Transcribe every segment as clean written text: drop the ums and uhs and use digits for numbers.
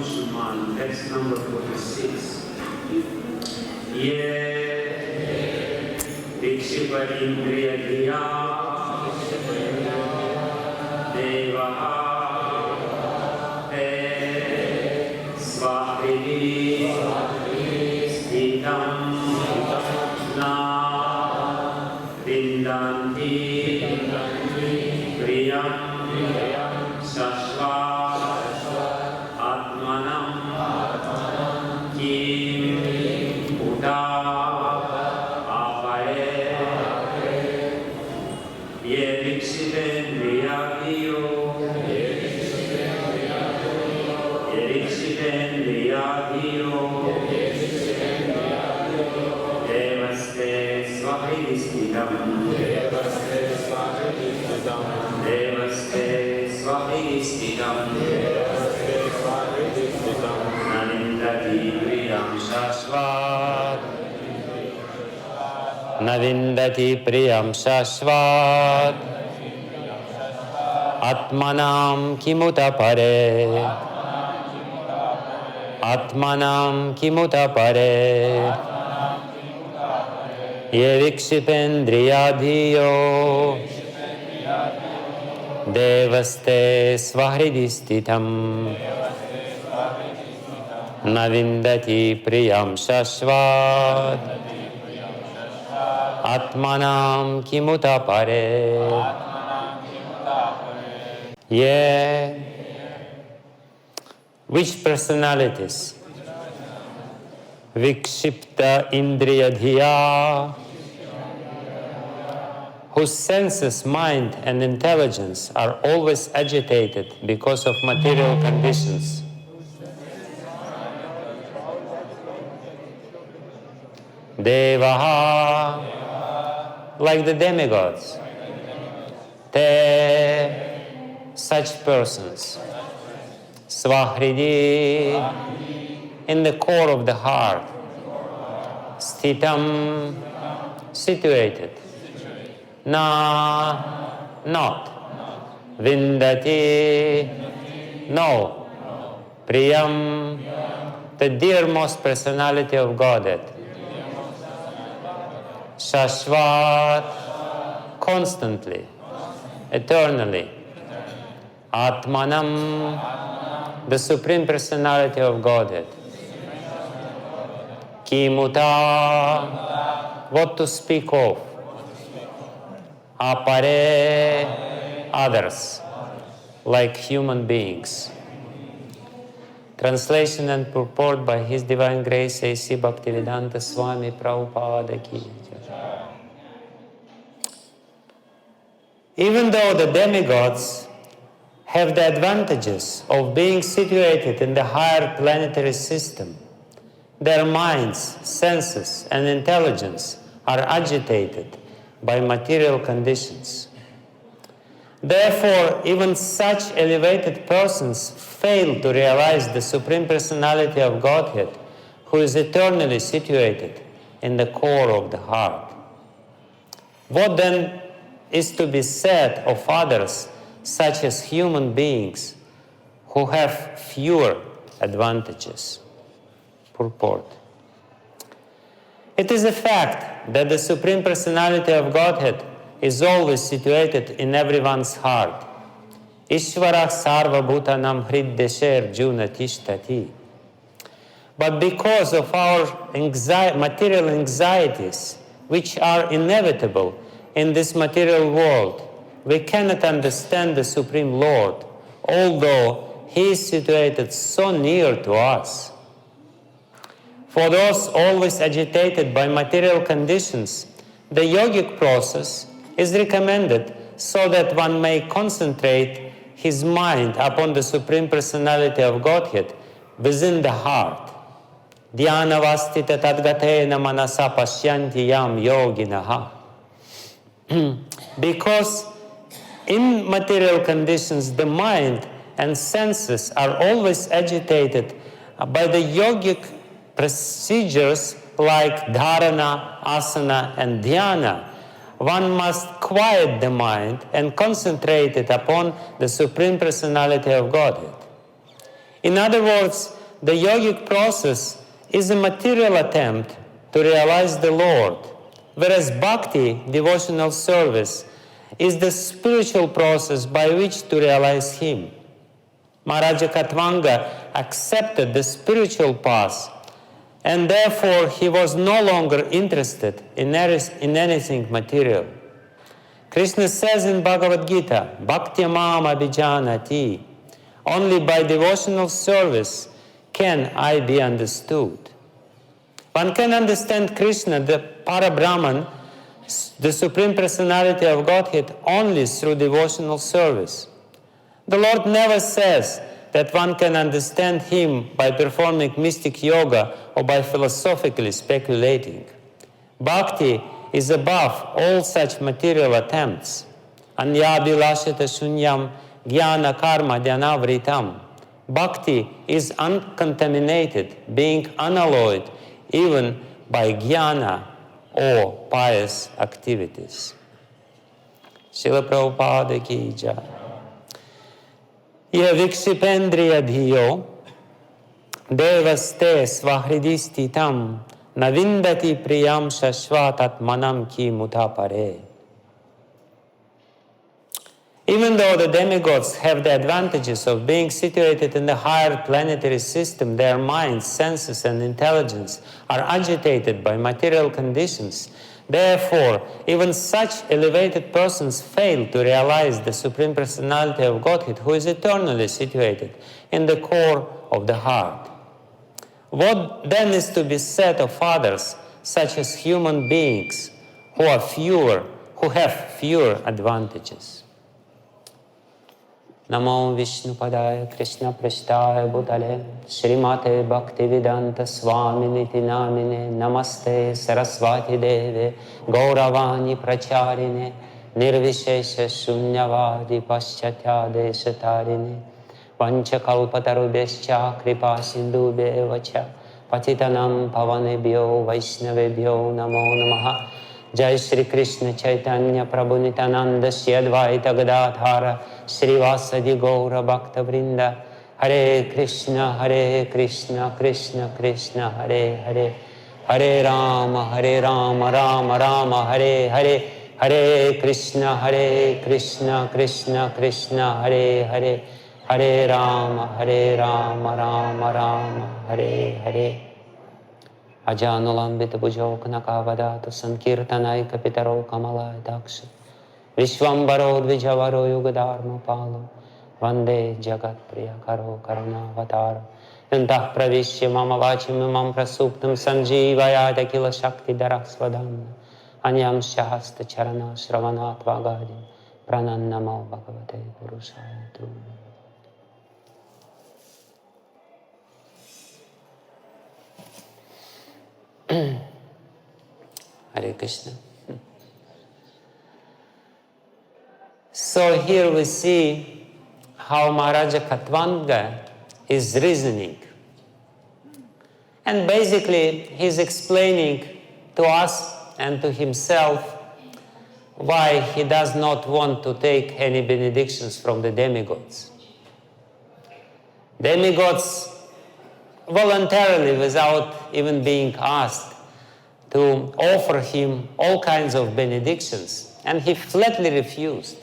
Musulman, text number 46. Ye vikṣiptendriya-dhiyo devās sva-hṛdi sthitam na vindanti priyaṁ śaśvad ātmānaṁ utāpare ye vikṣiptendriya-dhiyo devās sva-hṛdi sthitam devās sva-hṛdi sthitam na vindati priyaṁ śaśvad na vindati priyaṁ śaśvad ātmānaṁ utāpare ātmānaṁ utāpare ye vikṣiptendriya-dhiyo devās sva-hṛdi sthitam na vindati priyaṁ śaśvad ātmānaṁ utāpare ye. Which personalities? Vikṣiptendriya-dhiyo, whose senses, mind and intelligence are always agitated because of material conditions. Devās, like the demigods. Te, such persons. Sva-hṛdi, in the core of the heart. Sthitam, situated. Na, not. Vindanti, no. Priyaṁ, the dearmost personality of Godhead. Śaśvad, constantly, eternally. ātmānaṁ, the Supreme Personality of Godhead. Kimuta, what to speak of. Ātmānaṁ, others, like human beings. Translation and purport by His Divine Grace A.C. Bhakti Vijnana Goswami Prabhupada ki. Even though the demigods have the advantages of being situated in the higher planetary system, their minds, senses, and intelligence are agitated by material conditions. Therefore, even such elevated persons fail to realize the Supreme Personality of Godhead, who is eternally situated in the core of the heart. What then is to be said of others, such as human beings, who have fewer advantages? Purport. It is a fact that the Supreme Personality of Godhead is always situated in everyone's heart. Ishvara sarva bhutanam hriddesher juna tishtati. But because of our material anxieties, which are inevitable in this material world, we cannot understand the Supreme Lord, although He is situated so near to us. For those always agitated by material conditions, the yogic process is recommended so that one may concentrate his mind upon the Supreme Personality of Godhead within the heart. Dhyanavastita tadgatena manasa pashyanti yam yoginaha. Because in material conditions, the mind and senses are always agitated by the yogic procedures like dharana, asana, and dhyana. One must quiet the mind and concentrate it upon the Supreme Personality of Godhead. In other words, the yogic process is a material attempt to realize the Lord, whereas bhakti, devotional service, is the spiritual process by which to realize Him. Maharaja Katvanga accepted the spiritual path, and therefore he was no longer interested in anything material. Krishna says in Bhagavad Gita, Bhakti-maṁ abhijanati, only by devotional service can I be understood. One can understand Krishna, the Parabrahman, the Supreme Personality of Godhead, only through devotional service. The Lord never says that one can understand Him by performing mystic yoga or by philosophically speculating. Bhakti is above all such material attempts. Anyabhilashita shunyam jnana karma dhyanavritam. Bhakti is uncontaminated, being unalloyed even by jnana or pious activities. Srila Prabhupada ki jai. Ye vikṣiptendriya-dhiyo devās sva-hṛdi sthitam na vindanti priyaṁ śaśvad ātmānaṁ ki utāpare. Even though the demigods have the advantages of being situated in the higher planetary system, their minds, senses, and intelligence are agitated by material conditions. Therefore, even such elevated persons fail to realize the Supreme Personality of Godhead, who is eternally situated in the core of the heart. What then is to be said of others, such as human beings, who have fewer advantages? Namo Vishnupadaya Krishna Prasthaya Bhutale Srimate Bhakti Vedanta Swami Niti Namine Namaste Saraswati Deve Gauravani Pracharine Nirvishesha Shunyavadi Paschatya Deshatarine Panchakalpatarubhescha Kripa Sindhubheva Patitanam Pavanebhyo Vaishnavebhyo Namo Namaha. Jai Shri Krishna Chaitanya Prabhu Nityananda Shri Advaita Gadadhara Srivasadi Gaura Bhakta Vrinda. Hare Krishna Krishna Krishna Hare Hare Hare Rama Rama Rama Hare Hare Hare Krishna Krishna Krishna Hare Hare Hare Rama Rama Rama Hare Hare. Ajanulambita bhujoknakavadatu sankirtanaika pitaro kamalaya daksha Vishvambaro dvijavaro yugadharma palo Vande jagat priyakaro karunavatara Yantah pravishya mama vachim imam prasuptam sanjivayata kila shakti daraksvadhamna Anyam shahasta charana shravanat vagadi Pranannamo bhagavate purushaya tu. Hare Krishna. So here we see how Maharaja Katvanga is reasoning. And basically he's explaining to us and to himself why he does not want to take any benedictions from the demigods. Demigods voluntarily, without even being asked, to offer him all kinds of benedictions, and he flatly refused.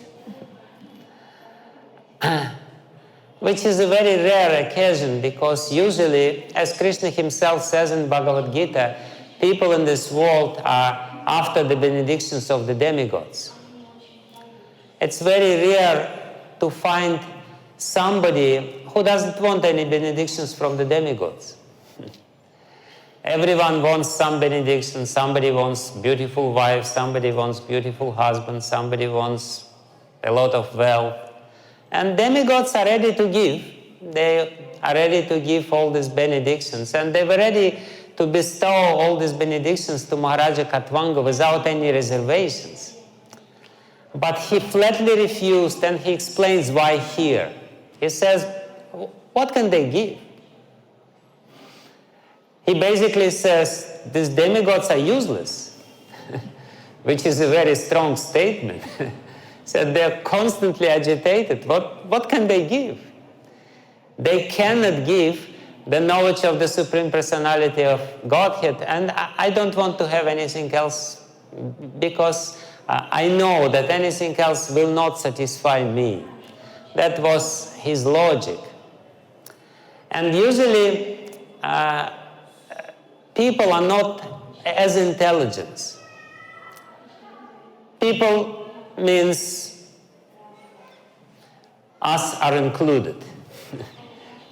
Which is a very rare occasion, because usually, as Krishna himself says in Bhagavad Gita, people in this world are after the benedictions of the demigods. It's very rare to find somebody who doesn't want any benedictions from the demigods. Everyone wants some benediction. Somebody wants beautiful wife, somebody wants beautiful husband, somebody wants a lot of wealth. And demigods are ready to give. They are ready to give all these benedictions. And they were ready to bestow all these benedictions to Maharaja Katvanga without any reservations. But he flatly refused, and he explains why here. He says, what can they give? He basically says, these demigods are useless, which is a very strong statement. So they're constantly agitated. What can they give? They cannot give the knowledge of the Supreme Personality of Godhead, and I don't want to have anything else, because I know that anything else will not satisfy me. That was his logic. And usually people are not as intelligent. People means us are included.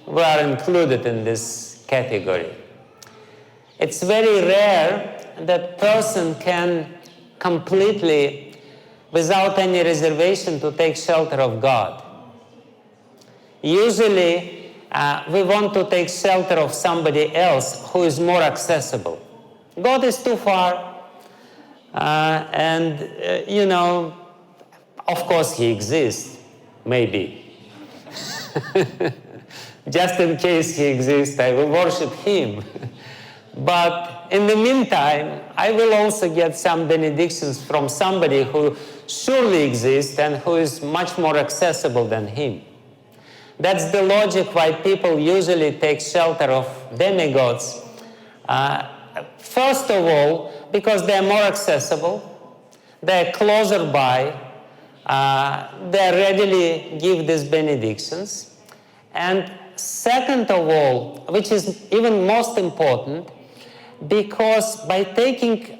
We are included in this category. It's very rare that person can completely, without any reservation, to take shelter of God. Usually, we want to take shelter of somebody else who is more accessible. God is too far, you know, of course he exists, maybe. Just in case he exists, I will worship him. But in the meantime, I will also get some benedictions from somebody who surely exists and who is much more accessible than him. That's the logic why people usually take shelter of demigods. First of all, because they are more accessible, they are closer by, they readily give these benedictions. And second of all, which is even most important, because by taking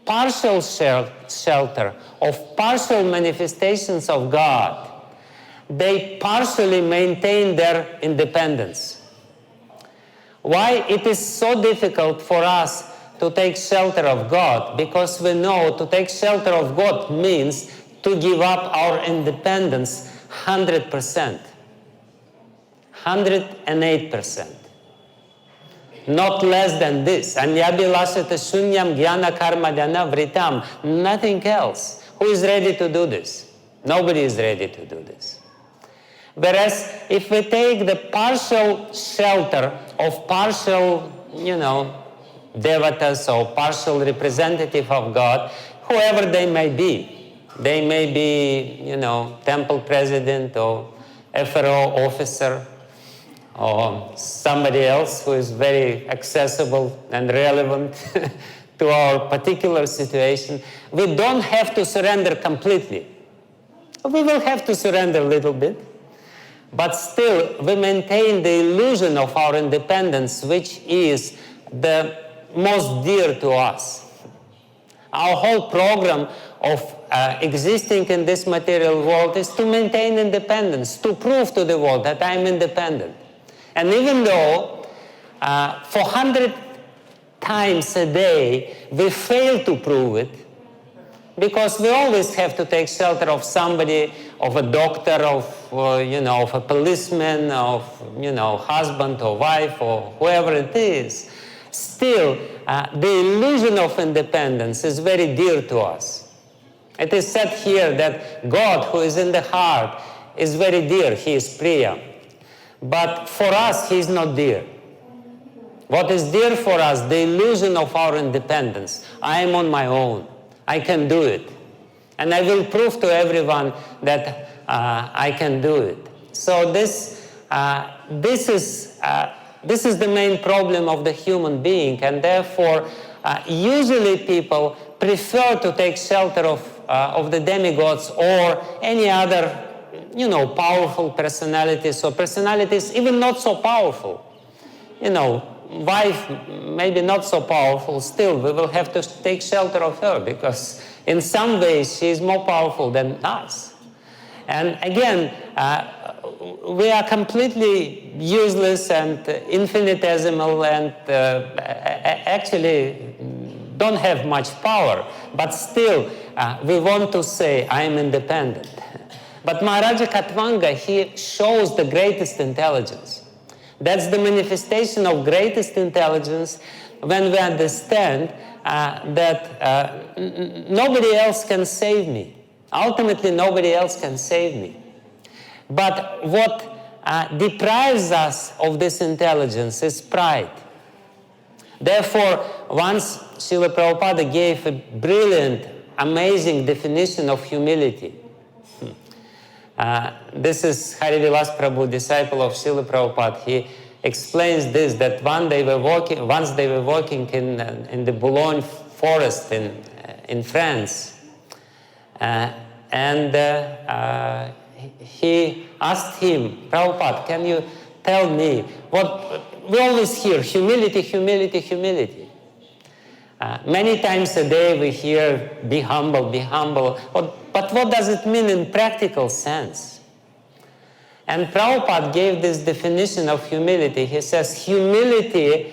partial shelter of partial manifestations of God, they partially maintain their independence. Why it is so difficult for us to take shelter of God? Because we know to take shelter of God means to give up our independence 100%. 108%. Not less than this. Anyabhilasata shunyam jnana karma dhyana vritam. Nothing else. Who is ready to do this? Nobody is ready to do this. Whereas if we take the partial shelter of partial, you know, devās or partial representative of God, whoever they may be, you know, temple president or FRO officer, or somebody else who is very accessible and relevant to our particular situation. We don't have to surrender completely. We will have to surrender a little bit, but still we maintain the illusion of our independence, which is the most dear to us. Our whole program of existing in this material world is to maintain independence, to prove to the world that I am independent. And even though 400 times a day we fail to prove it, because we always have to take shelter of somebody, of a doctor, of you know, of a policeman, of, you know, husband or wife or whoever it is, still the illusion of independence is very dear to us. It is said here that God, who is in the heart, is very dear. He is priyaṁ. But for us, he is not dear. What is dear for us? The illusion of our independence. I am on my own. I can do it. And I will prove to everyone that I can do it. So this is the main problem of the human being, and therefore usually people prefer to take shelter of the demigods or any other, you know, powerful personalities, or personalities even not so powerful. You know, wife maybe not so powerful, still we will have to take shelter of her, because in some ways she is more powerful than us. And again, we are completely useless and infinitesimal and actually don't have much power, but still we want to say, I am independent. But Maharaja Katvanga, he shows the greatest intelligence. That's the manifestation of greatest intelligence when we understand that nobody else can save me. Ultimately, nobody else can save me. But what deprives us of this intelligence is pride. Therefore, once Srila Prabhupada gave a brilliant, amazing definition of humility. This is Harivilas Prabhu, disciple of Srila Prabhupada. He explains this, that once they were walking in the Boulogne forest in France, and he asked him, Prabhupada, can you tell me what we always hear, humility, humility, humility. Many times a day we hear, be humble, be humble. But what does it mean in practical sense? And Prabhupada gave this definition of humility. He says, humility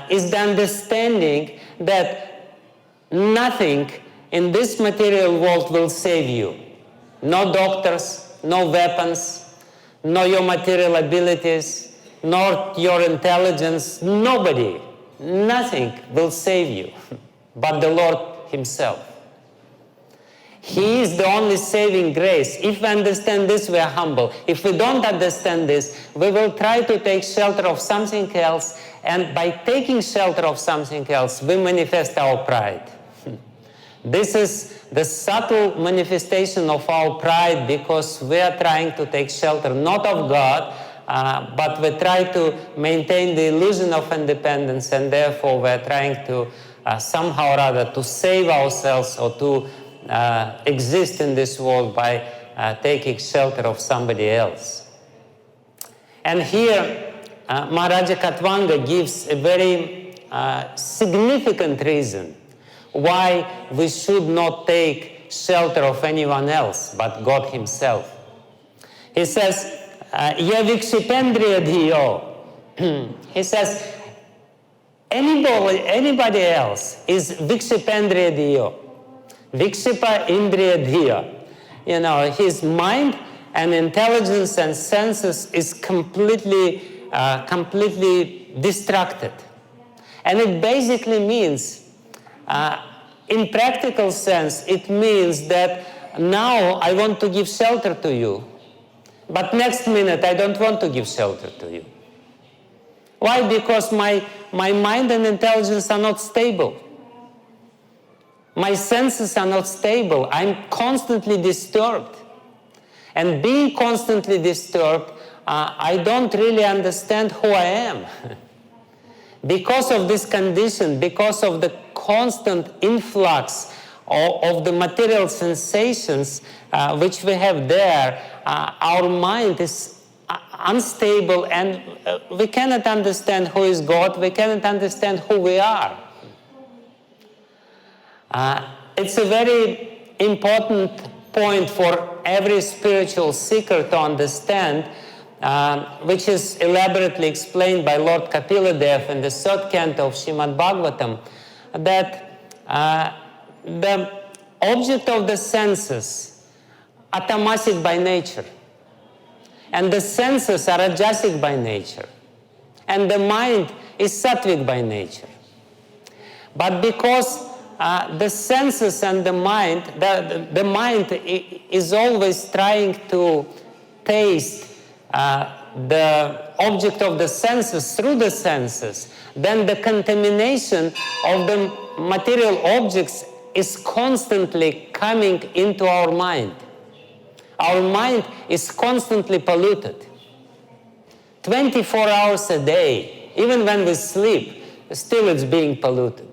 is the understanding that nothing in this material world will save you. No doctors, no weapons, no your material abilities, nor your intelligence, nobody. Nothing will save you but the Lord Himself. He is the only saving grace. If we understand this, we are humble. If we don't understand this, we will try to take shelter of something else, and by taking shelter of something else, we manifest our pride. This is the subtle manifestation of our pride, because we are trying to take shelter not of God, but we try to maintain the illusion of independence, and therefore we are trying to somehow or other to save ourselves or to exist in this world by taking shelter of somebody else. And here Maharaja Katvanga gives a very significant reason why we should not take shelter of anyone else but God Himself. He says, vikṣiptendriya-dhiyo. He says, anybody else is vikṣiptendriya-dhiyo. Vikṣiptendriya-dhiyo. You know, his mind and intelligence and senses is completely distracted. And it basically means, in practical sense, it means that now I want to give shelter to you, but next minute I don't want to give shelter to you. Why? Because my mind and intelligence are not stable. My senses are not stable. I'm constantly disturbed. And being constantly disturbed, I don't really understand who I am. Because of this condition, because of the constant influx of the material sensations which we have there, our mind is unstable, and we cannot understand who is God, we cannot understand who we are. It's a very important point for every spiritual seeker to understand, which is elaborately explained by Lord Kapiladev in the third canto of Srimad Bhagavatam, that the object of the senses are tamasic by nature, and the senses are rajasic by nature, and the mind is sattvic by nature. But because the senses and the mind, the mind is always trying to taste the object of the senses through the senses, then the contamination of the material objects is constantly coming into our mind. Our mind is constantly polluted. 24 hours a day, even when we sleep, still it's being polluted.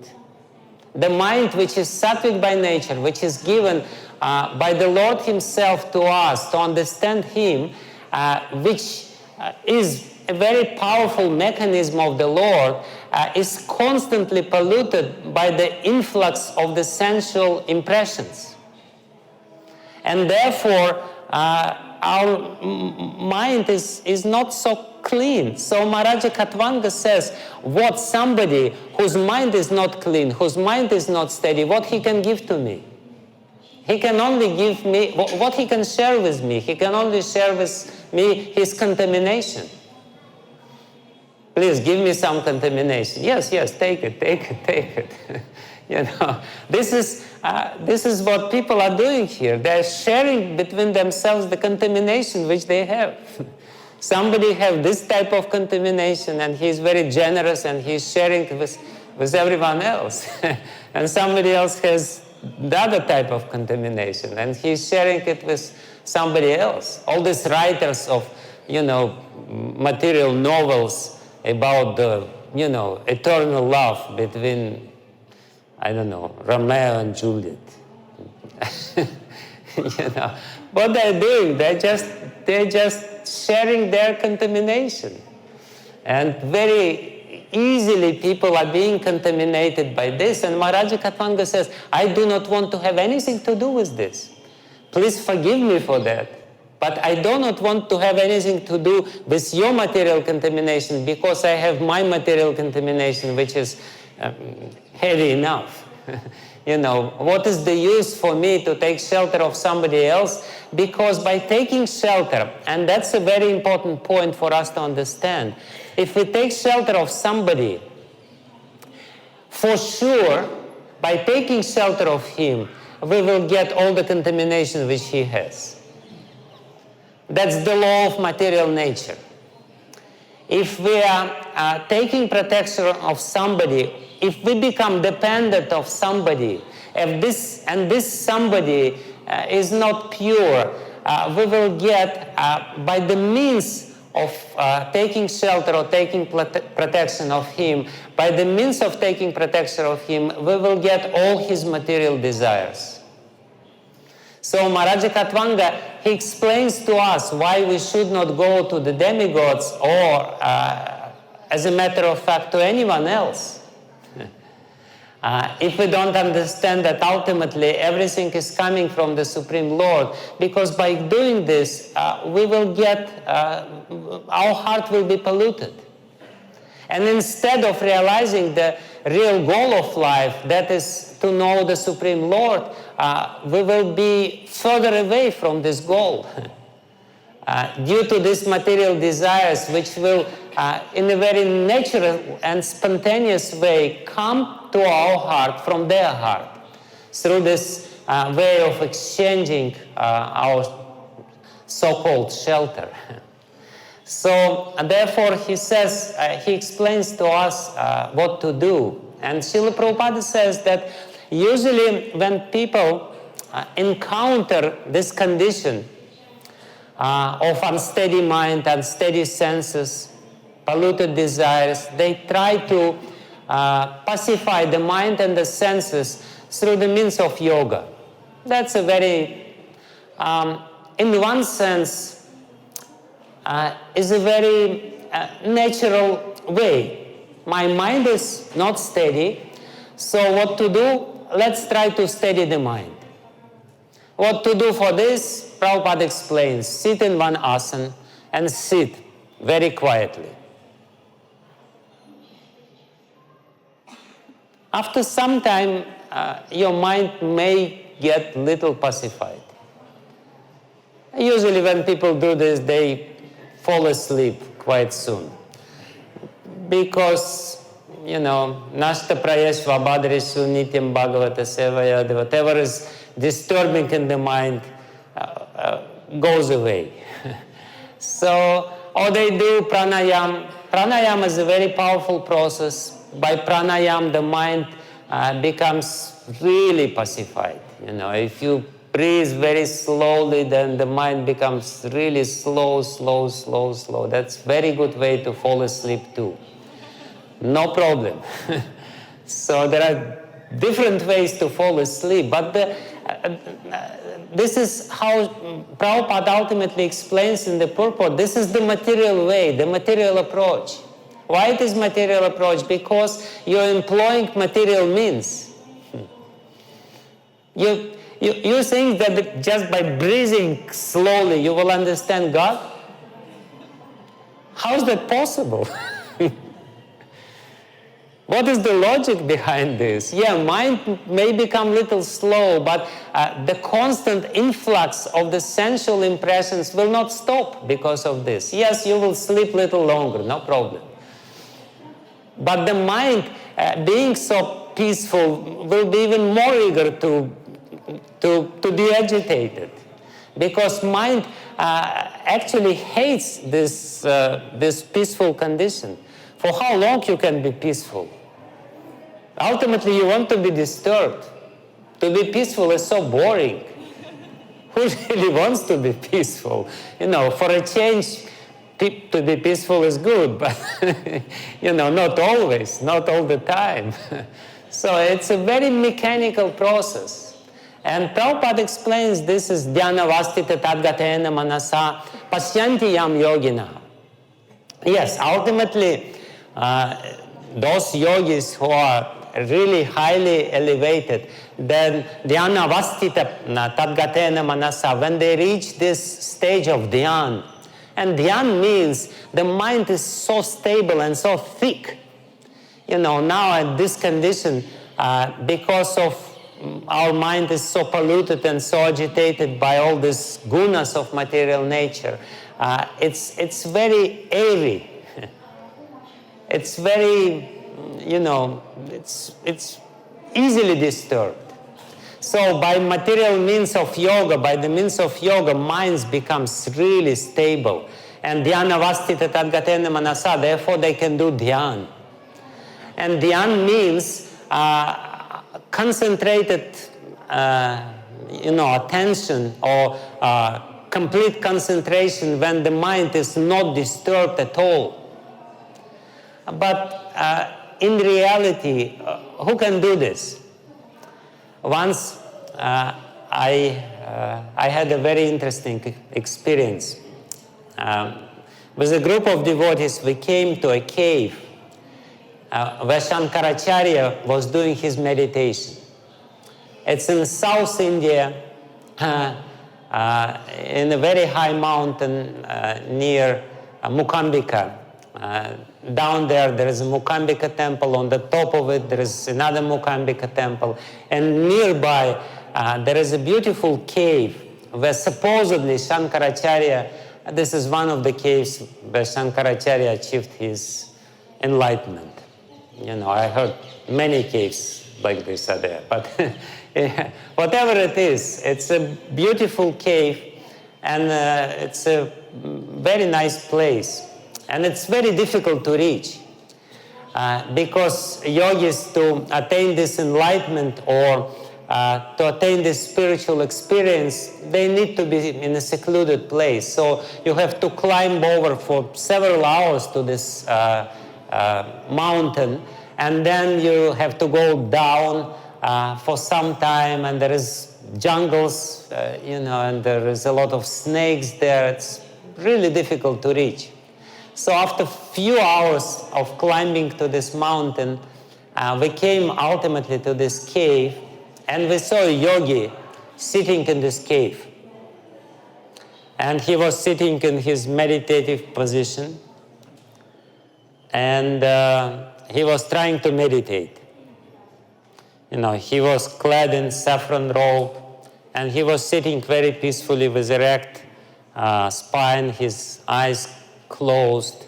The mind, which is sattvic by nature, which is given by the Lord Himself to us to understand Him, which is a very powerful mechanism of the Lord, is constantly polluted by the influx of the sensual impressions. And therefore, our mind is not so clean. So Maharaja Katvanga says, what somebody whose mind is not clean, whose mind is not steady, what he can give to me? He can only give me, what he can share with me, he can only share with me his contamination. Please give me some contamination. Yes, take it. You know, this is what people are doing here. They're sharing between themselves the contamination which they have. Somebody have this type of contamination, and he's very generous, and he's sharing with everyone else. And somebody else has the other type of contamination, and he's sharing it somebody else. All these writers of, material novels about the, eternal love between, I don't know, Romeo and Juliet. What they're doing, they're just sharing their contamination. And very easily people are being contaminated by this. And Maharaja Katvanga says, I do not want to have anything to do with this. Please forgive me for that. But I do not want to have anything to do with your material contamination, because I have my material contamination, which is heavy enough. What is the use for me to take shelter of somebody else? Because by taking shelter, and that's a very important point for us to understand, if we take shelter of somebody, for sure, by taking shelter of him, we will get all the contamination which he has. That's the law of material nature. If we are taking protection of somebody, if we become dependent of somebody, if this somebody is not pure, we will get, by the means of taking shelter or taking protection of him, by the means of taking protection of him, we will get all his material desires. So Maharaja Katvanga, he explains to us why we should not go to the demigods or, as a matter of fact, to anyone else. If we don't understand that ultimately everything is coming from the Supreme Lord, because by doing this, we will get, our heart will be polluted. And instead of realizing the real goal of life, that is to know the Supreme Lord, we will be further away from this goal due to these material desires, which will, in a very natural and spontaneous way, come to our heart from their heart through this way of exchanging our so-called shelter. So, therefore, he says, he explains to us what to do. And Srila Prabhupada says that usually when people encounter this condition of unsteady mind, unsteady senses, polluted desires, they try to pacify the mind and the senses through the means of yoga. That's a very, in one sense, is a very natural way. My mind is not steady, so what to do? Let's try to steady the mind. What to do for this? Prabhupada explains, sit in one asana and sit very quietly. After some time, your mind may get little pacified. Usually when people do this, they fall asleep quite soon. Because, nashta prayeshva badrishu nityam bhagavata sevaya, whatever is disturbing in the mind goes away. So, or they do pranayam. Pranayam is a very powerful process. By pranayam, the mind becomes really pacified. If you breathe very slowly, then the mind becomes really slow. That's a very good way to fall asleep too. No problem. So there are different ways to fall asleep, but this is how Prabhupada ultimately explains in the purport. This is the material way, the material approach. Why it is material approach? Because you're employing material means. You think that just by breathing slowly you will understand God? How is that possible? What is the logic behind this? Yeah, mind may become a little slow, but the constant influx of the sensual impressions will not stop because of this. Yes, you will sleep a little longer, no problem. But the mind, being so peaceful, will be even more eager to be agitated, because mind actually hates this peaceful condition. For how long you can be peaceful? Ultimately, you want to be disturbed. To be peaceful is so boring. Who really wants to be peaceful? For a change, to be peaceful is good, but not always, not all the time. So it's a very mechanical process. And Prabhupada explains this is dhyana vastita tadgatena manasa pasyanti yam yogina. Yes, ultimately, those yogis who are really highly elevated, then dhyana vastita tadgatena manasa, when they reach this stage of dhyan, and dhyan means the mind is so stable and so thick. Now at this condition, because of our mind is so polluted and so agitated by all these gunas of material nature, it's very airy. It's very, it's easily disturbed. So by material means of yoga, by the means of yoga, minds becomes really stable. And dhyana vastita tadgatena manasa, therefore they can do dhyan. And dhyan means concentrated, attention or complete concentration when the mind is not disturbed at all. But in reality, who can do this? Once I had a very interesting experience. With a group of devotees, we came to a cave where Shankaracharya was doing his meditation. It's in South India, in a very high mountain near Mukambika. Down there is a Mukambika temple. On the top of it, there is another Mukambika temple. And nearby, there is a beautiful cave where supposedly Shankaracharya, this is one of the caves where Shankaracharya achieved his enlightenment. I heard many caves like this are there. But whatever it is, it's a beautiful cave and it's a very nice place. And it's very difficult to reach because yogis, to attain this enlightenment or to attain this spiritual experience, they need to be in a secluded place. So you have to climb over for several hours to this mountain, and then you have to go down for some time, and there is jungles, and there is a lot of snakes there. It's really difficult to reach. So after few hours of climbing to this mountain, we came ultimately to this cave, and we saw a yogi sitting in this cave. And he was sitting in his meditative position, and he was trying to meditate. He was clad in saffron robe, and he was sitting very peacefully with erect spine, his eyes closed.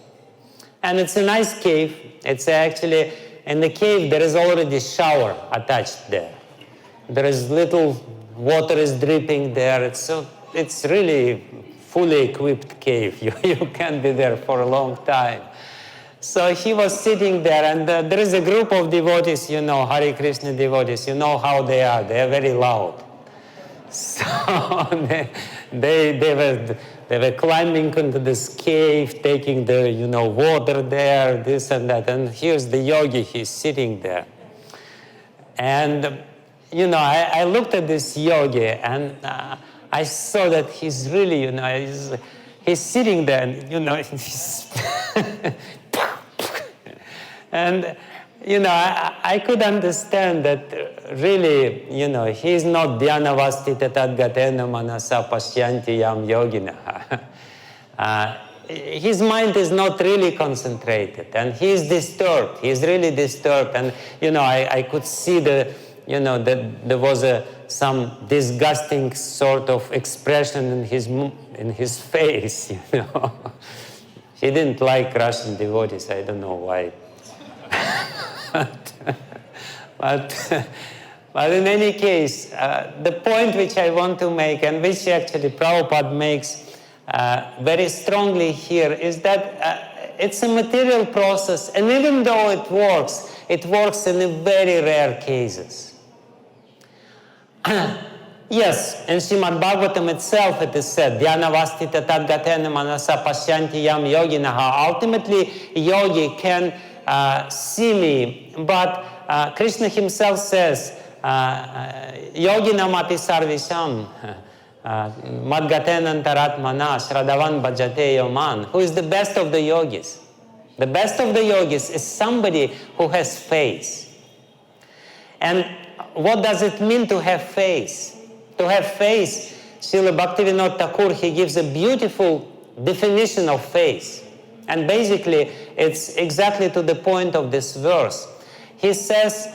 And it's a nice cave. It's actually, in the cave there is already shower attached there. There is little water is dripping there. It's really fully equipped cave. You can be there for a long time. So he was sitting there, and there is a group of devotees, Hare Krishna devotees, how they are. They are very loud. So they were climbing into this cave, taking the, water there, this and that. And here's the yogi, he's sitting there. And, I looked at this yogi, and I saw that he's really, he's sitting there, and, he's and, I could understand that really, he's not dhyana vastita tadgatena manasa pasyanti yam yogina. His mind is not really concentrated, and he's disturbed. He's really disturbed, and I could see that there was some disgusting sort of expression in his face. He didn't like Russian devotees. I don't know why. But in any case, the point which I want to make, and which actually Prabhupada makes very strongly here, is that it's a material process, and even though it works in very rare cases. Yes, in Srimad Bhagavatam itself it is said, Dhyana vastita tadgatena manasa pashyanti yam yoginaha. Ultimately, yogi can see me, but Krishna himself says, yoginam api sarvisham madgatena antaratmana śradavan bhajate yoman. Who is the best of the yogis? The best of the yogis is somebody who has faith. And what does it mean to have faith? To have faith, Srila Bhaktivinoda Thakur, he gives a beautiful definition of faith. And basically, it's exactly to the point of this verse. He says,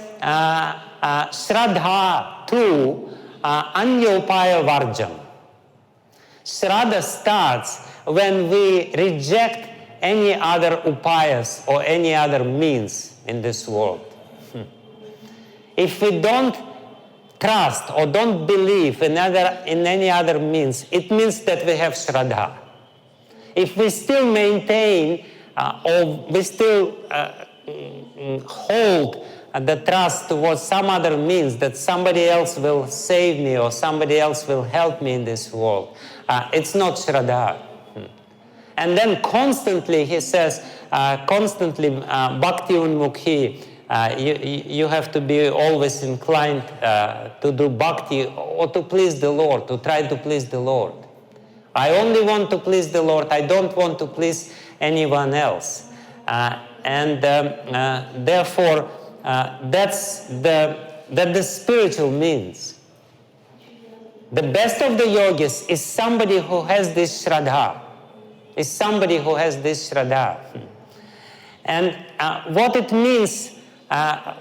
Shraddha tu anyopaya varjam. Shraddha starts when we reject any other upayas or any other means in this world. If we don't trust or don't believe in any other means, it means that we have Shraddha. If we still maintain or we still hold the trust towards some other means that somebody else will save me or somebody else will help me in this world, it's not Shraddha. And then constantly, he says, constantly bhakti unmukhi, you have to be always inclined to do bhakti or to please the Lord, to try to please the Lord. I only want to please the Lord. I don't want to please anyone else. Therefore, that's the spiritual means. The best of the yogis is somebody who has this Shraddha. Is somebody who has this Shraddha. And what it means,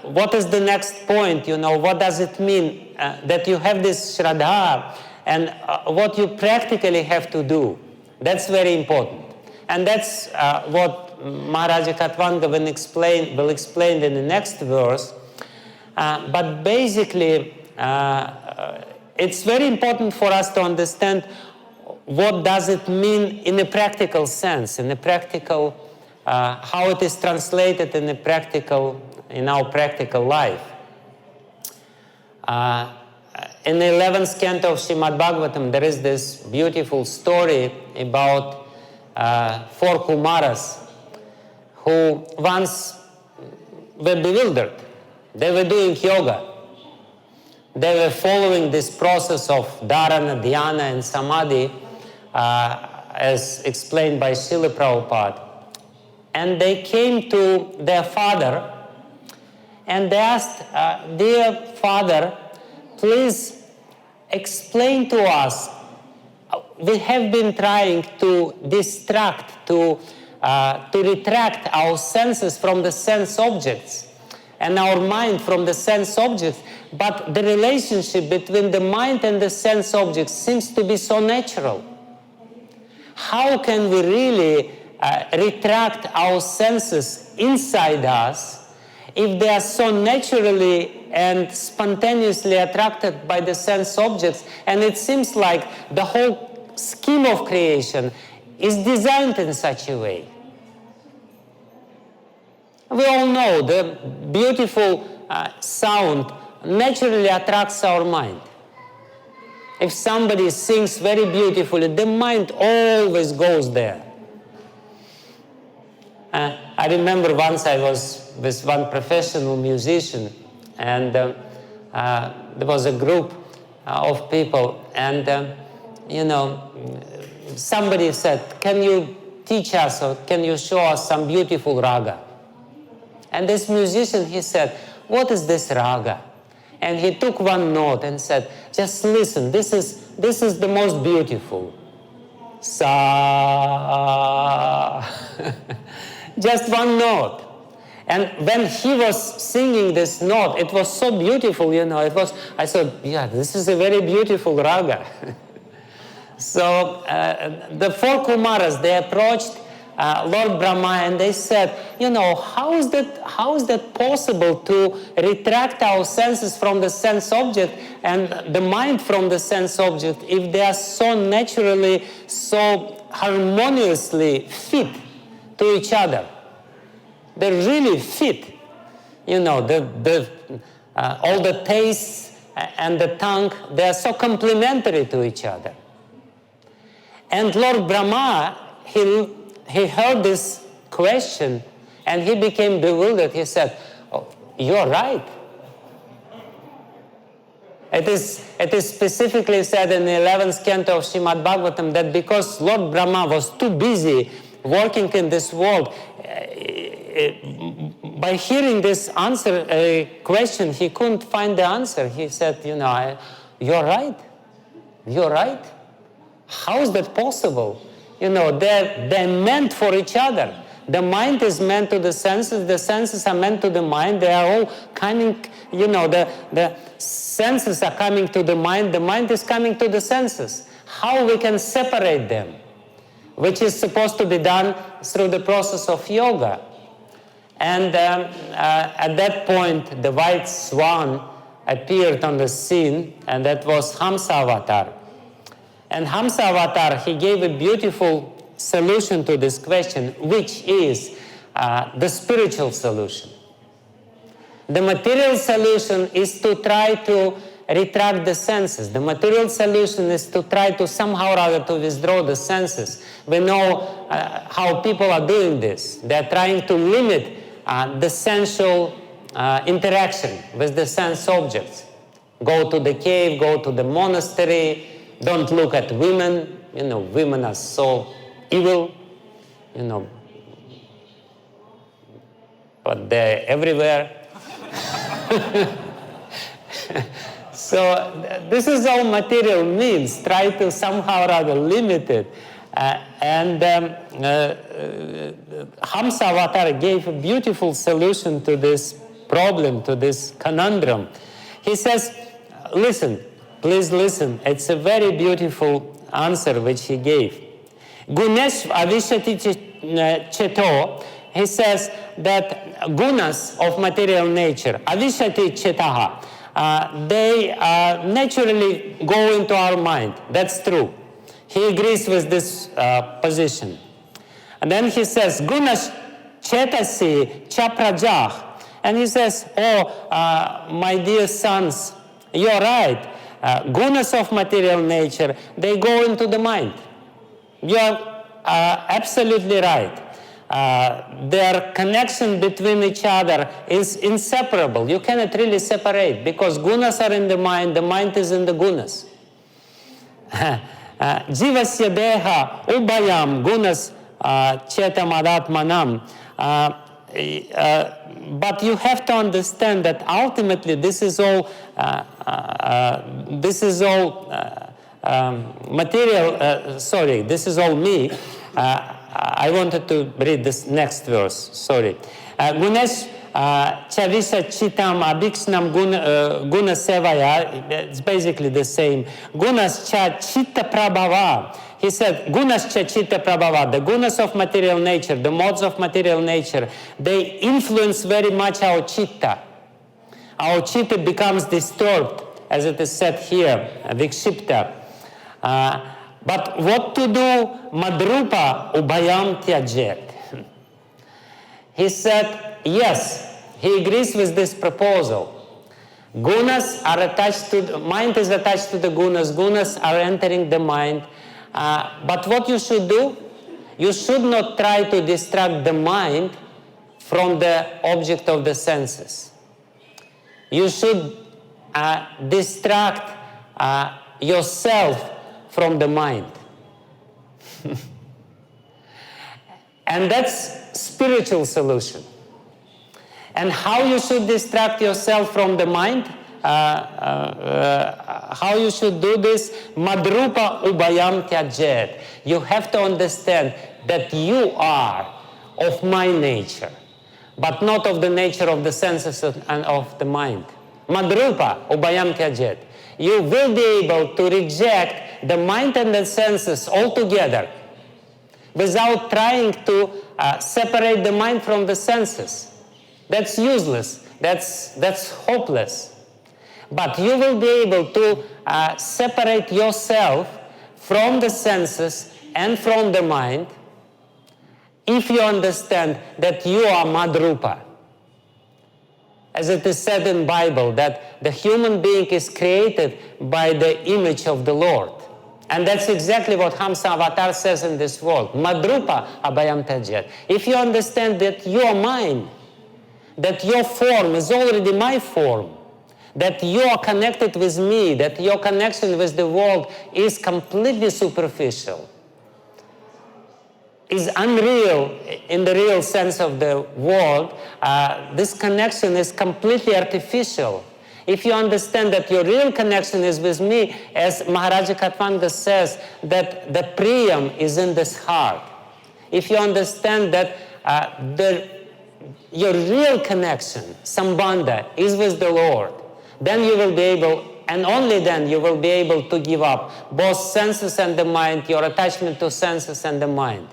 what is the next point, what does it mean that you have this Shraddha and what you practically have to do? That's very important. And that's what Maharaja Katvanga will explain in the next verse. But basically, it's very important for us to understand what does it mean in a practical sense, in a practical, how it is translated in our practical life. In the 11th canto of Srimad Bhagavatam, there is this beautiful story about 4 Kumaras who once were bewildered. They were doing yoga. They were following this process of dharana, dhyana, and samadhi, as explained by Srila Prabhupada. And they came to their father and they asked, Dear Father, please explain to us. We have been trying to distract, to retract our senses from the sense objects and our mind from the sense objects, but the relationship between the mind and the sense objects seems to be so natural. How can we really retract our senses inside us if they are so naturally and spontaneously attracted by the sense objects? And it seems like the whole scheme of creation is designed in such a way. We all know the beautiful sound naturally attracts our mind. If somebody sings very beautifully, the mind always goes there. I remember once I was with one professional musician, and there was a group of people, and somebody said, can you teach us or can you show us some beautiful raga? And this musician, he said, what is this raga? And he took one note and said, just listen, this is the most beautiful. Sa. Just one note. And when he was singing this note, it was so beautiful, I said, yeah, this is a very beautiful raga. So the 4 Kumaras, they approached Lord Brahma and they said, how is that possible to retract our senses from the sense object and the mind from the sense object if they are so naturally, so harmoniously fit to each other? They're really fit. All the tastes and the tongue, they are so complementary to each other. And Lord Brahma, he heard this question and he became bewildered. He said, "Oh, you're right." It is specifically said in the 11th canto of Srimad Bhagavatam that because Lord Brahma was too busy working in this world, by hearing this question, he couldn't find the answer. He said, you're right. You're right. How is that possible? They're meant for each other. The mind is meant to the senses are meant to the mind. They are all coming, the senses are coming to the mind is coming to the senses. How we can separate them? Which is supposed to be done through the process of yoga. And at that point, the white swan appeared on the scene, and that was Hamsa Avatar. And Hamsa Avatar, he gave a beautiful solution to this question, which is the spiritual solution. The material solution is to try to retract the senses. The material solution is to try to somehow or other to withdraw the senses. We know how people are doing this. They're trying to limit the sensual interaction with the sense objects. Go to the cave, go to the monastery, don't look at women. Women are so evil, but they're everywhere. So this is all material means. Try to somehow or other limit it. Hamsa Avatar gave a beautiful solution to this problem, to this conundrum. He says, listen, please listen. It's a very beautiful answer which he gave. Gunesh avishati cheto, he says that gunas of material nature, avishati chetaha, they naturally go into our mind. That's true. He agrees with this position. And then he says, gunas chetasi chaprajah. And he says, my dear sons, you're right. Gunas of material nature, they go into the mind. You're absolutely right. Their connection between each other is inseparable. You cannot really separate because gunas are in the mind is in the gunas. Jivasya deha ubayam gunas chetam ātmānaṁ. But you have to understand that ultimately this is all material. This is all me. I wanted to read this next verse. Sorry. Gunesh chavisa chitam abhiksnam guna sevaya. It's basically the same. Gunas cha chitta prabhava. He said, gunas cha chitta prabhava. The gunas of material nature, the modes of material nature, they influence very much our chitta. Our chitta becomes disturbed, as it is said here, vikṣipta. But what to do? Madrupa ubhayam tyajet. He said, yes, he agrees with this proposal. Gunas are attached to, the mind is attached to the gunas. Gunas are entering the mind. But what you should do? You should not try to distract the mind from the object of the senses. You should distract yourself from the mind. And that's spiritual solution. And how you should distract yourself from the mind? How you should do this? Madrupa ubhayam tyajet. You have to understand that you are of my nature, but not of the nature of the senses and of the mind. Madrupa ubhayam tyajet. You will be able to reject the mind and the senses altogether without trying to separate the mind from the senses. That's useless. That's hopeless. But you will be able to separate yourself from the senses and from the mind if you understand that you are Madrupa. as it is said in Bible, that the human being is created by the image of the Lord. And that's exactly what Hamsa Avatar says in this world. Madrupa abhayam tajet. If you understand that you are mine, that your form is already my form, that you are connected with me, that your connection with the world is completely superficial, is unreal in the real sense of the word, this connection is completely artificial. If you understand that your real connection is with me, as Maharaja Katvanga says, that the priyaṁ is in this heart. If you understand that your real connection, sambandha, is with the Lord, then you will be able, and only then you will be able to give up both senses and the mind, your attachment to senses and the mind.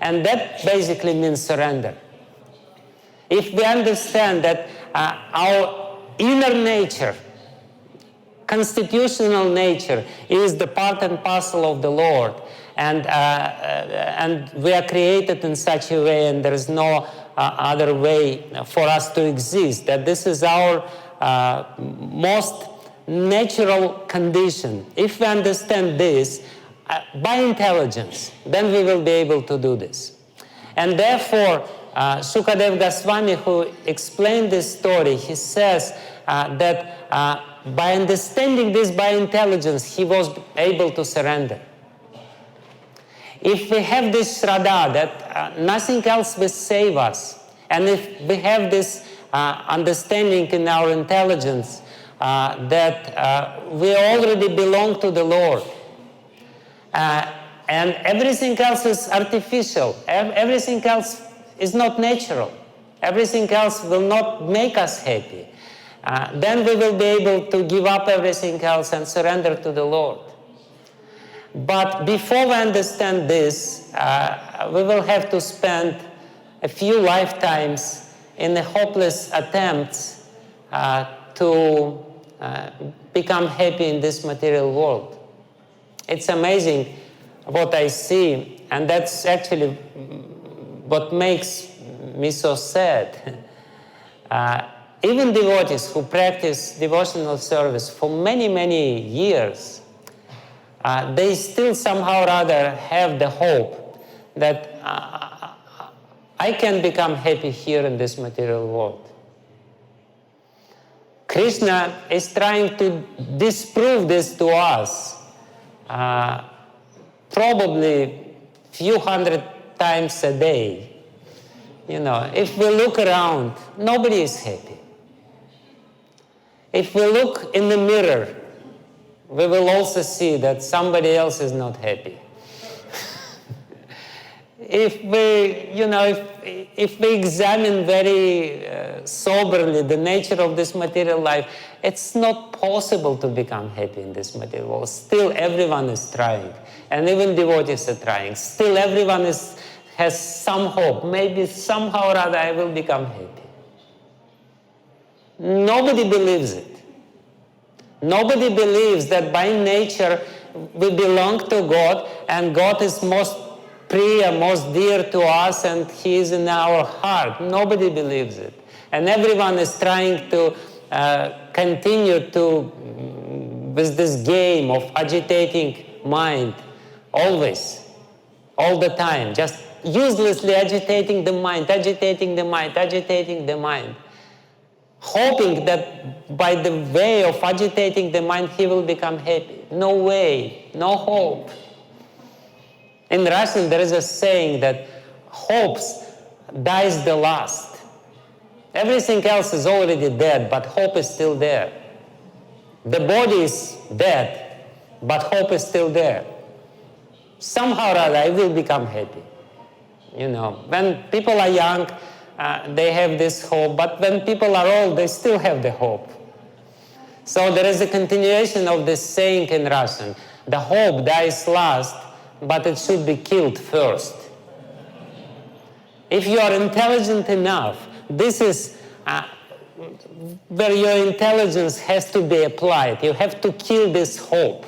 And that basically means surrender. If we understand that our inner nature, constitutional nature, is the part and parcel of the Lord, and we are created in such a way, and there is no other way for us to exist, that this is our most natural condition. If we understand this, by intelligence, then we will be able to do this. And therefore, Sukadeva Goswami, who explained this story, he says that by understanding this by intelligence, he was able to surrender. If we have this sva-hṛdi, that nothing else will save us, and if we have this understanding in our intelligence that we already belong to the Lord, and everything else is artificial, everything else is not natural, everything else will not make us happy, then we will be able to give up everything else and surrender to the Lord. But before we understand this, we will have to spend a few lifetimes in a hopeless attempts to become happy in this material world. It's amazing what I see, and that's actually what makes me so sad. Even devotees who practice devotional service for many, many years, they still somehow or other have the hope that I can become happy here in this material world. Krishna is trying to disprove this to us probably few hundred times a day. You know, if we look around, nobody is happy. If we look in the mirror, we will also see that somebody else is not happy. If we examine very soberly the nature of this material life, it's not possible to become happy in this material world. Still, everyone is trying, and even devotees are trying. Still, everyone has some hope. Maybe somehow or other I will become happy. Nobody believes it. Nobody believes that by nature we belong to God, and God is most priyaṁ, most dear to us, and He is in our heart. Nobody believes it. And everyone is trying to continue with this game of agitating mind, always, all the time, just uselessly agitating the mind, agitating the mind, agitating the mind, hoping that by the way of agitating the mind, he will become happy. No way, no hope. In Russian, there is a saying that hopes dies the last. Everything else is already dead, but hope is still there. The body is dead, but hope is still there. Somehow or other, I will become happy. You know, when people are young, they have this hope, but when people are old, they still have the hope. So there is a continuation of this saying in Russian: the hope dies last, but it should be killed first. If you are intelligent enough, this is where your intelligence has to be applied. You have to kill this hope.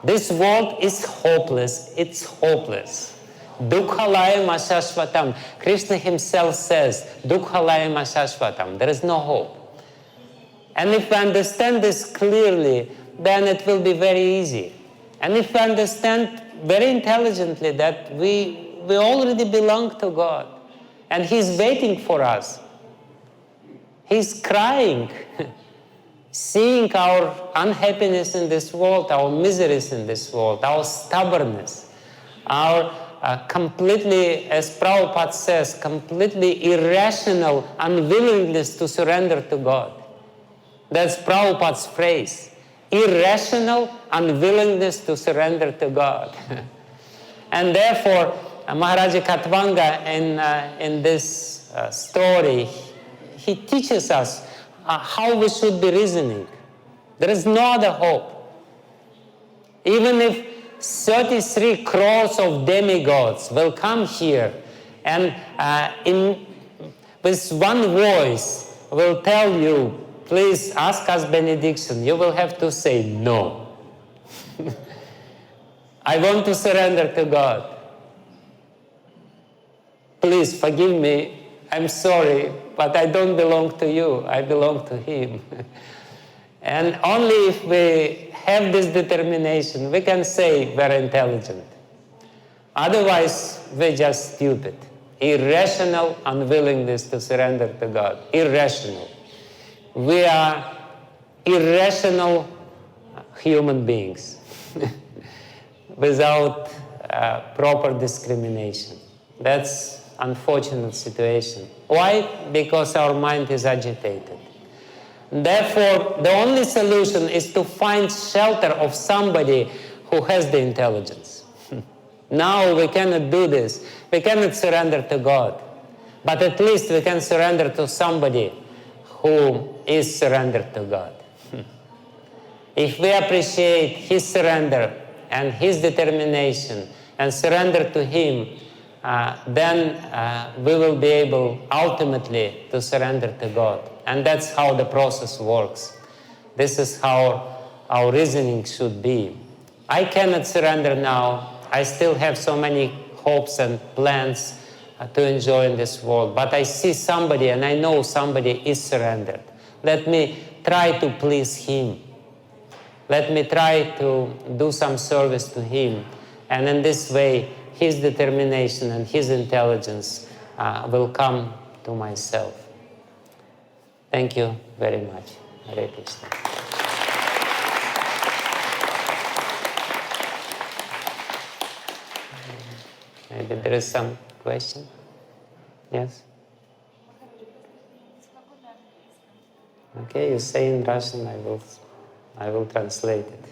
This world is hopeless. It's hopeless. Dukkhalayam śaśvatam. Krishna himself says, Dukkhalayam śaśvatam. There is no hope. And if we understand this clearly, then it will be very easy. And if we understand very intelligently that we already belong to God, and He's waiting for us. He's crying, seeing our unhappiness in this world, our miseries in this world, our stubbornness, our completely, as Prabhupada says, completely irrational unwillingness to surrender to God. That's Prabhupada's phrase. Irrational unwillingness to surrender to God. And therefore, Maharaja Katvanga in this story, he teaches us how we should be reasoning. There is no other hope. Even if 33 crores of demigods will come here and with one voice will tell you, please ask us benediction, you will have to say no. I want to surrender to God. Please forgive me, I'm sorry, but I don't belong to you, I belong to Him. And only if we have this determination, we can say we're intelligent. Otherwise, we're just stupid. Irrational unwillingness to surrender to God. Irrational. We are irrational human beings without proper discrimination. That's unfortunate situation. Why? Because our mind is agitated. Therefore, the only solution is to find shelter of somebody who has the intelligence. Now we cannot do this. We cannot surrender to God. But at least we can surrender to somebody who is surrendered to God. If we appreciate His surrender and His determination and surrender to Him, then we will be able ultimately to surrender to God. And that's how the process works. This is how our reasoning should be. I cannot surrender now. I still have so many hopes and plans to enjoy in this world. But I see somebody and I know somebody is surrendered. Let me try to please him. Let me try to do some service to him. And in this way, his determination and his intelligence will come to myself. Thank you very much. Hare Krishna. Maybe there is some question? Yes? Okay, you say in Russian, I will translate it.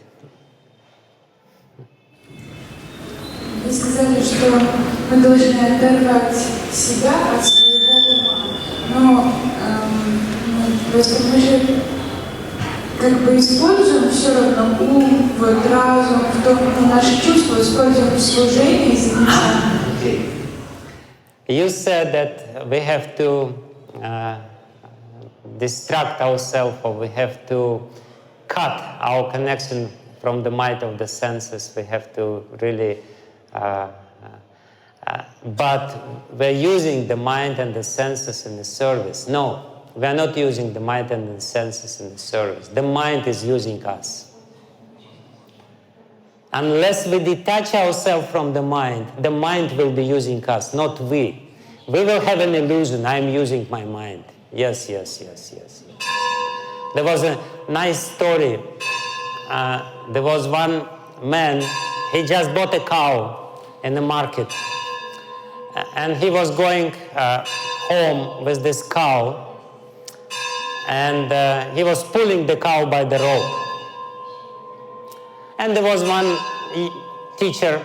Вы сказали, что мы должны оторвать себя от своего ума, но просто мы же как бы используем все равно ум, вот, разум, в том, наши чувства используем в служении за ним. You said that we have to distract ourselves, or we have to cut our connection from the mind of the senses. We have to really, but we're using the mind and the senses in the service. No, we're not using the mind and the senses in the service. The mind is using us. Unless we detach ourselves from the mind will be using us, not we. We will have an illusion, I'm using my mind. Yes. There was a nice story. There was one man, he just bought a cow in the market. And he was going home with this cow. And he was pulling the cow by the rope. And there was one teacher,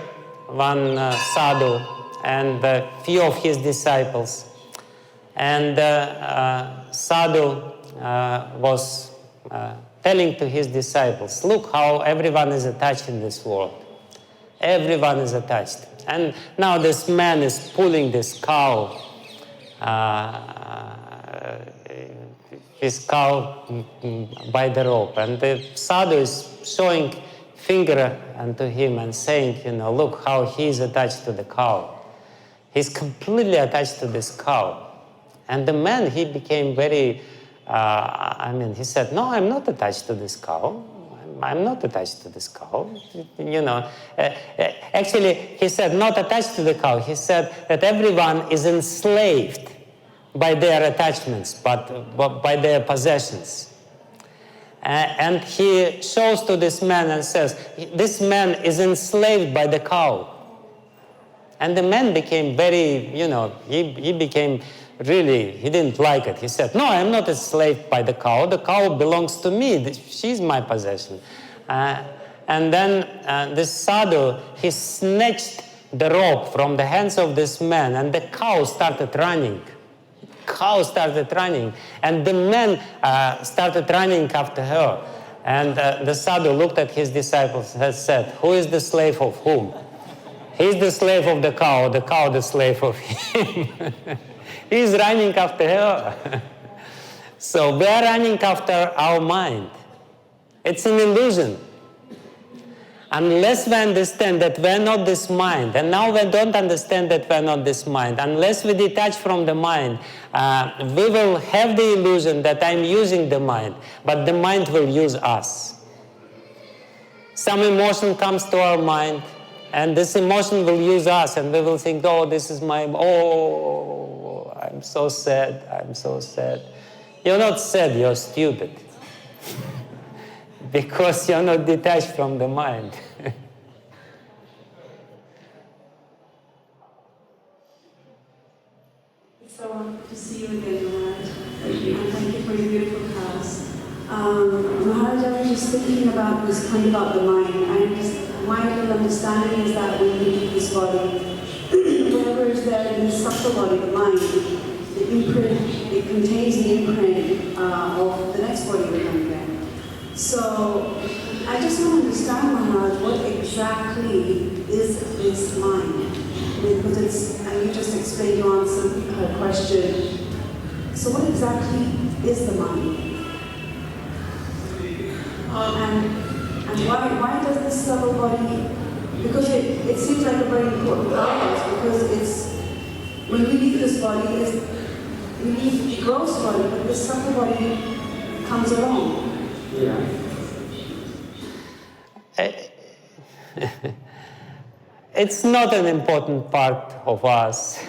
one sadhu, and a few of his disciples. And sadhu was telling to his disciples, look how everyone is attached in this world. Everyone is attached. And now this man is pulling this cow, his cow by the rope. And the sadhu is showing finger unto him and saying, look how he is attached to the cow. He's completely attached to this cow. And the man, he became very, he said, no, I'm not attached to this cow. I'm not attached to this cow. Actually, he said, not attached to the cow. He said that everyone is enslaved by their attachments, but by their possessions. And he shows to this man and says, this man is enslaved by the cow. And the man became very, he became really, he didn't like it. He said, no, I'm not enslaved by the cow. The cow belongs to me. She's my possession. And then this sadhu, he snatched the rope from the hands of this man, and the cow started running. And the man started running after her. And the sadhu looked at his disciples and said, who is the slave of whom? He's the slave of the cow the slave of him. He's running after her. So we are running after our mind. It's an illusion. Unless we understand that we're not this mind, and now we don't understand that we're not this mind, unless we detach from the mind, we will have the illusion that I'm using the mind, but the mind will use us. Some emotion comes to our mind, and this emotion will use us, and we will think, oh, this is my, oh, I'm so sad, I'm so sad. You're not sad, you're stupid. Because you're not detached from the mind. It's so wonderful to see you again, Maharaj. Thank you for your beautiful class. Maharaj, I was just thinking about this point about the mind. My understanding is that when we leave this body, whatever is there in the subtle body, the mind, the imprint, it contains the imprint of the next body we're going to get. So, I just want to understand, Maharaj, what exactly is this mind? Because it's, and you just explained, you answered her question. So what exactly is the mind? And why does this subtle body, because it seems like a very important part of us, because it's, when we leave this body, we leave the gross body, but this subtle body comes along. Yeah. It's not an important part of us.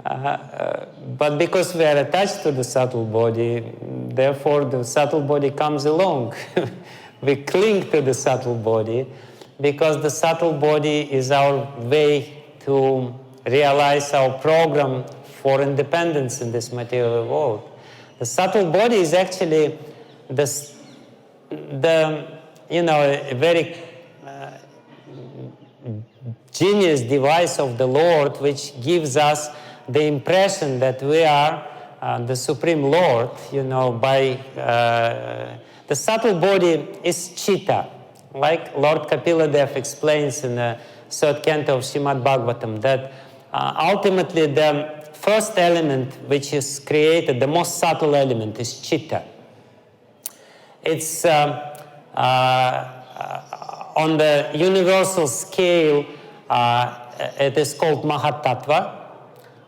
But because we are attached to the subtle body, therefore the subtle body comes along. We cling to the subtle body because the subtle body is our way to realize our program for independence in this material world. The subtle body is actually a very genius device of the Lord, which gives us the impression that we are the Supreme Lord, by the subtle body is chitta, like Lord Kapiladev explains in the third canto of Srimad Bhagavatam, that ultimately the first element which is created, the most subtle element, is chitta. It's on the universal scale, it is called Mahatattva,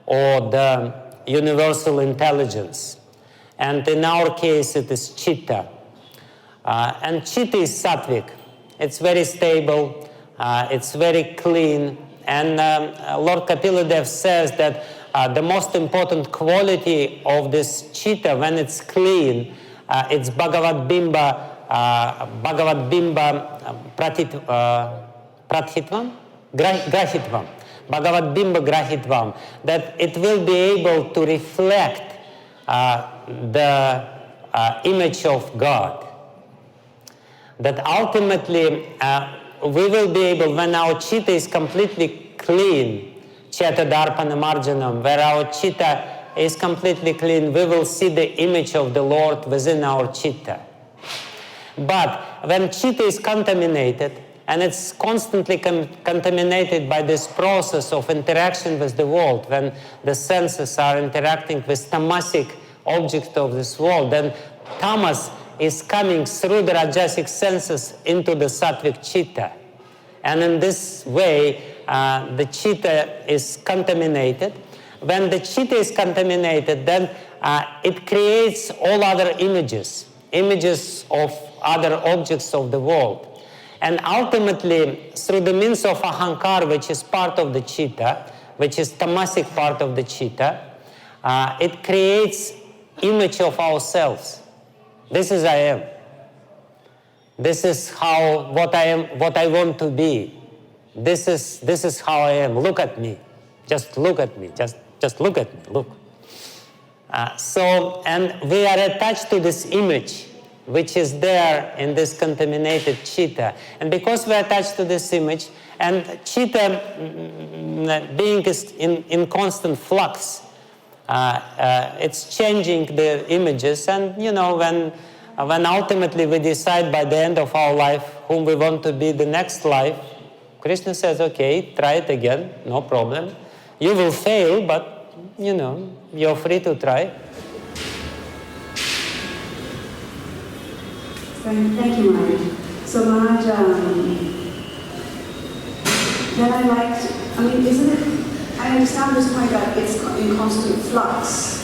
or the universal intelligence. And in our case, it is chitta. And chitta is sattvic. It's very stable, it's very clean. And Lord Kapiladev says that the most important quality of this chitta, when it's clean, it's Bhagavad Bimba Grahitvam, Bhagavad Bimba Grahitvam, that it will be able to reflect the image of God. That ultimately we will be able, when our chitta is completely clean, Chitta Darpana Marjanam, where our chitta is completely clean, we will see the image of the Lord within our chitta. But when chitta is contaminated, and it's constantly contaminated by this process of interaction with the world, when the senses are interacting with tamasic objects of this world, then tamas is coming through the rajasic senses into the sattvic chitta. And in this way, the chitta is contaminated. When the chitta is contaminated, then it creates all other images of other objects of the world. And ultimately, through the means of ahankar, which is part of the chitta, which is tamasic part of the chitta, it creates image of ourselves. This is I am. This is what I am, what I want to be. This is how I am. Look at me. Just look at me. Just look at me. Look. And we are attached to this image, which is there in this contaminated chitta. And because we are attached to this image, and chitta being in constant flux, it's changing the images. And when ultimately we decide by the end of our life whom we want to be the next life, Krishna says, okay, try it again, no problem. You will fail, but you're free to try. Thank you, Maharaj. So Maharaj, isn't it, I understand this point that it's in constant flux.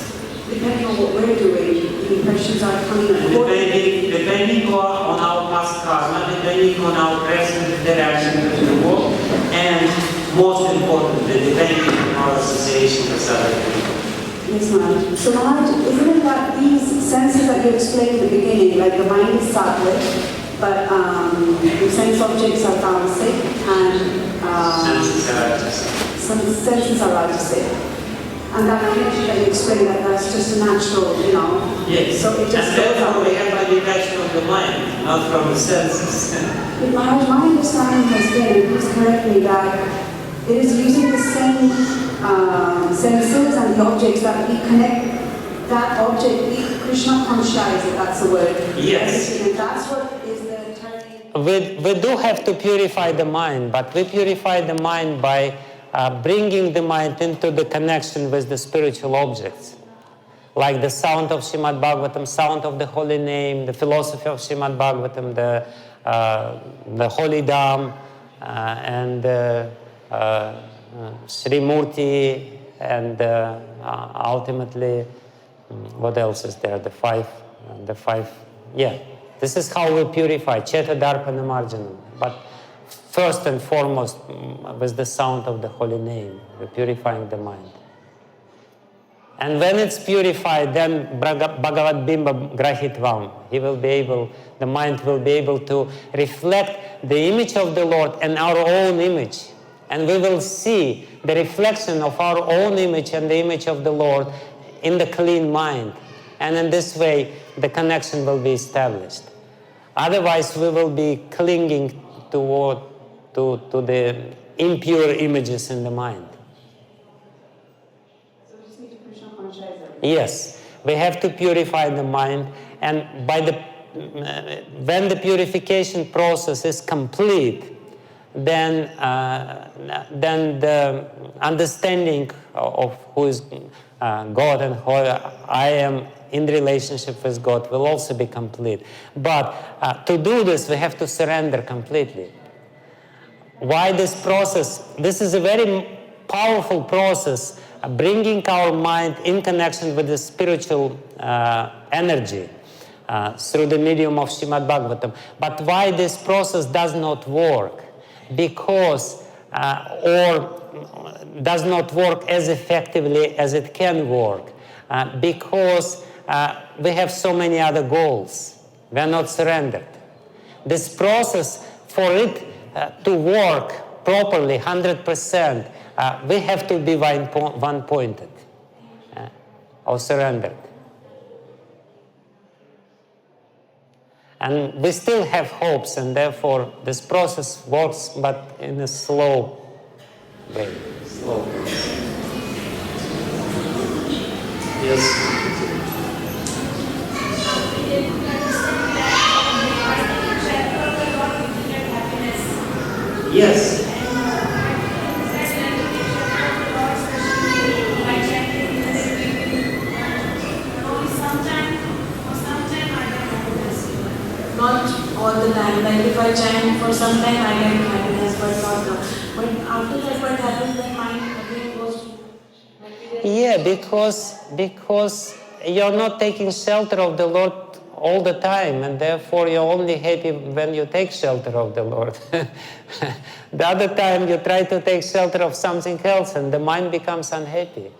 Depending on what we're doing, the impressions are coming accordingly. Depending on our past karma, depending on our present interaction with the world, and most importantly, depending on our association with other people. Yes, Maharaj. So Maharaj, isn't it that these senses that you explained in the beginning, like the mind is sattvic, but the sense objects are tamasic, and senses are rajasic. And that energy that you explained, that's just a natural, Yes. So it just and therefore we have the detachment of the mind, not from the senses. But Maharaj, my understanding has been, please correct me, that it is using the same senses and the objects that we connect that object, Krishna conscious, if that's the word. Yes. And that's what is the turning. We do have to purify the mind, but we purify the mind by bringing the mind into the connection with the spiritual objects, like the sound of Srimad Bhagavatam, sound of the holy name, the philosophy of Srimad Bhagavatam, the holy dham, and Sri Murti, and ultimately, what else is there? The five. Yeah, this is how we purify Cheta Darpana Marjanam. But first and foremost, with the sound of the holy name, we're purifying the mind. And when it's purified, then Bhagavad Bimba Grahitvam, the mind will be able to reflect the image of the Lord and our own image. And we will see the reflection of our own image and the image of the Lord in the clean mind. And in this way, the connection will be established. Otherwise, we will be clinging to the impure images in the mind. So we just need to Krishna conscious everything. Yes, we have to purify the mind, and when the purification process is complete, then the understanding of who is God and who I am in relationship with God will also be complete. But to do this, we have to surrender completely. Why this process? This is a very powerful process, bringing our mind in connection with the spiritual energy through the medium of Srimad Bhagavatam. But why this process does not work? Because, or does not work as effectively as it can work, because we have so many other goals. We are not surrendered. This process, for it to work properly, 100%, we have to be one-pointed or surrendered. And we still have hopes, and therefore this process works, but in a slow way. Slow. Yes. Yes. Not all the time. Like if I chant for some time, I get happiness, but not But after that, what happens when mind again goes to material? Yeah, because you're not taking shelter of the Lord all the time, and therefore you're only happy when you take shelter of the Lord. The other time you try to take shelter of something else, and the mind becomes unhappy.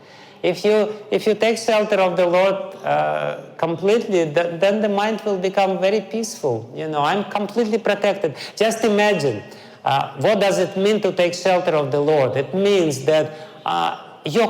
If you take shelter of the Lord completely, then the mind will become very peaceful. You know, I'm completely protected. Just imagine, what does it mean to take shelter of the Lord? It means that you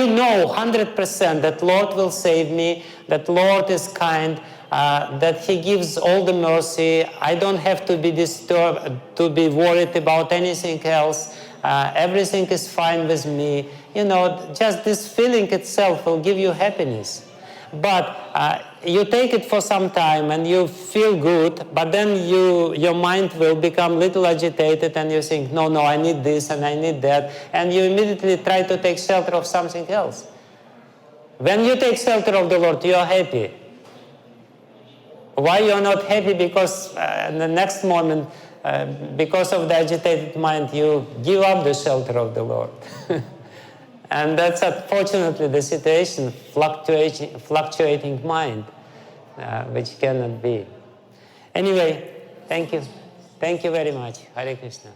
know 100% that Lord will save me, that Lord is kind, that He gives all the mercy. I don't have to be disturbed, to be worried about anything else. Everything is fine with me. You know, just this feeling itself will give you happiness. But you take it for some time and you feel good, but then your mind will become a little agitated and you think, no, I need this and I need that. And you immediately try to take shelter of something else. When you take shelter of the Lord, you are happy. Why you're not happy? Because in the next moment, because of the agitated mind, you give up the shelter of the Lord. And that's unfortunately the situation, fluctuating mind, which cannot be. Anyway, thank you. Thank you very much. Hare Krishna.